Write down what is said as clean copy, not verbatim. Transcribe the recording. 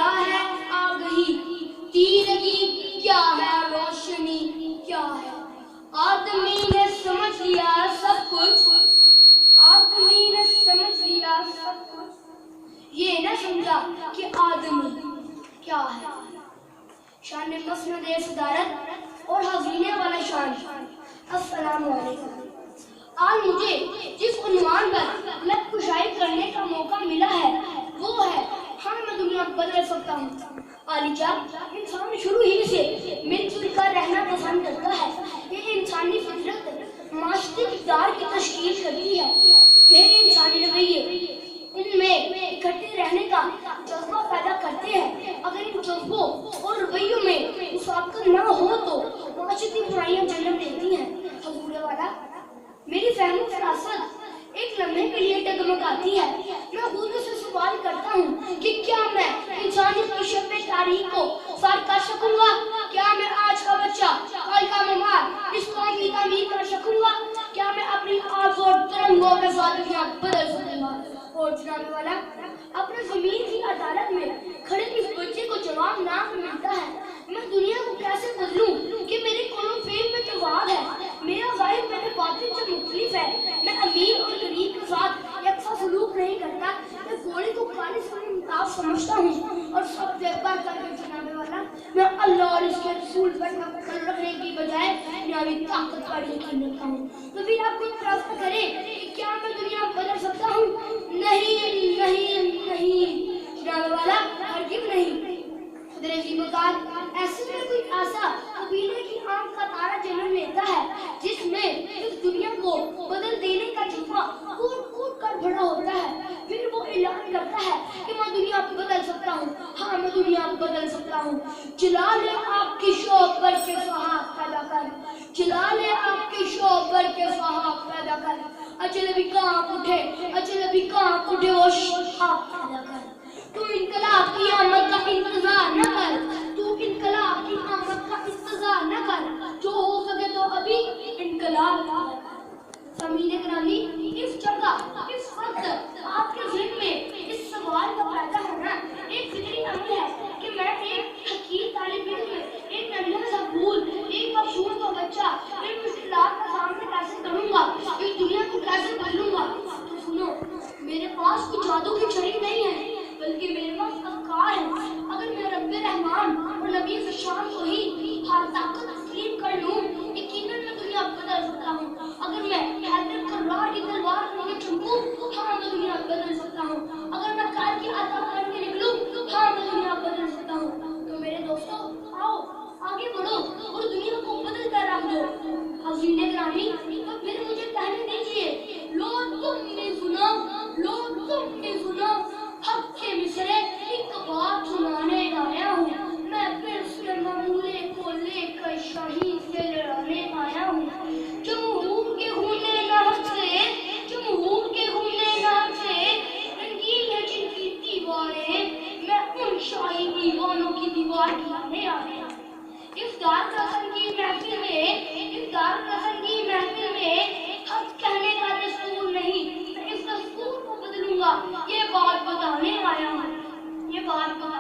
کیا ہے آگہی، تیرگی کیا ہے روشنی کیا ہے. آدمی نے سمجھ لیا سب کچھ، آدمی نے سمجھ لیا سب کچھ، یہ نہ سمجھا کہ آدمی کیا ہے. شان مسند صدارت اور حضینے والا شان. السلام علیکم. آج مجھے جس عنوان پر لب کشائی کرنے کا موقع ملا ہے وہ ہے ہاں میں دنیا بدل سکتا ہوں. عالی جان انسان شروع ہی سے مل جل کر رہنا پسند کرتا ہے. یہ انسانی فطرت معاشرتی اقدار کی تشکیل کرتی ہے. یہ انسانی رویے ان میں اکٹھے رہنے کا جذبہ پیدا کرتے ہیں. اگر ان جذبوں اور رویوں میں مسابقت نہ ہو تو معاشرتی برائیاں جنم لیتی ہیں. حضور والا میری فہم و فراست ایک لمحے کے لیے ڈگمگاتی ہے. میں خود سے سوال کرتا ہوں کہ کیا میں انسانی معیشت میں تاریخ کو فارغ کر سکوں گا؟ کیا میں آج کا بچہ کل کا ممار اس قوم کی تعمیر کر سکوں گا؟ کیا میں اپنی آرزو اور ترنگوں کے ساتھ دنیا بدل سکوں گا؟ اور جناب والا اپنے زمین کی عدالت میں کھڑے اس بچے کو جواب نہ ملتا ہے میں دنیا کو کیسے بدلوں کہ میرے قولو فعل میں تضاد ہے، میرا ظاہر میرے باطن سے مختلف ہے. میں امیر اور غریب کے ساتھ یکساں سلوک نہیں کرتا. میں گھوڑے کو کالے سے ممتاز سمجھتا ہوں اور سب سے بڑھ کر کے جناب والا میں اللہ اور اس کے رسول پر توکل رکھنے کی بجائے دنیاوی طاقت پر یقین رکھتا ہوں. تو پھر آپ خود فیصلہ کریں کہ کیا میں دنیا بدل سکتا ہوں؟ نہیں نہیں نہیں جناب والا ہرگز نہیں. درجی بکار ایسے میں کوئی ایسا قبیلے کی آنکھ کا تارا جنم لیتا ہے جس میں اس دنیا کو بدل دینے کا جذبہ کود کود کر بڑا ہوتا ہے. پھر وہ اعلان کرتا ہے کہ میں دنیا بدل سکتا ہوں. ہاں میں دنیا بدل سکتا ہوں. چلا لے آپ کی شوق پر کے سہاگ پیدا کر، چلا لے آپ کی شوق پر کے سہاگ پیدا کر. اچھل بھی کانپ اٹھے، اچھل بھی کانپ اٹھے وہ شہاب پیدا کر. تو انقلاب کی آمد کا انتظار نہ کر، تو انقلاب کی آمد کا انتظار نہ کر، جو ہو سکے تو ابھی انقلاب پیدا کر. سامعین گرامی اس جگہ اس وقت آپ کے ذہن میں اس سوال کا پیدا ہونا ایک فطری عمل ہے کہ میں ایک حقیر طالب علم، ایک ننھا سا پھول، ایک معصوم کا بچہ ان مشکلات کا سامنا کیسے کروں گا، اس دنیا کو کیسے بدلوں گا. تو سنو میرے پاس کوئی جادو کی چھڑی نہیں ہے بلکہ میرے پاس افکار ہے. اگر میں رب رحمان اور نبی شان کو ہی ہر طاقت تسلیم کر لوں یقیناً میں دنیا بدل سکتا ہوں. اگر میں حیدر کرار کی تلوار میں چمکوں ہاں میں دنیا بدل سکتا ہوں. اگر میں کار کی عطا بن کے نکلوں ہاں میں دنیا بدل سکتا ہوں. تو میرے دوستو آؤ آگے بڑھو اور دنیا کو بدل کر رکھ دو. حضرین گرامی تو پھر مجھے کہنے دیجیے لو تم نے سنا، لو تم نے سنا حق کے مصرے ایک بات سنانے آیا ہوں. میں پھر سے معمولے کو لے کر شاہی سے لڑانے آیا ہوں. جمہور کے ہونے نہ سے، جمہور کے ہونے نہ سے رنگین ہے جن کی دیواریں، میں ان شاہی دیوانوں کی دیوار گرانے آیا ہوں. افطار رسن کی محفل میں، افطار رسن کی محفل میں حق کہنے کا دستور نہیں، میں اس دستور کو بدلوں گا. یہ بات بتانے آیا ہوں، یہ بات بتانے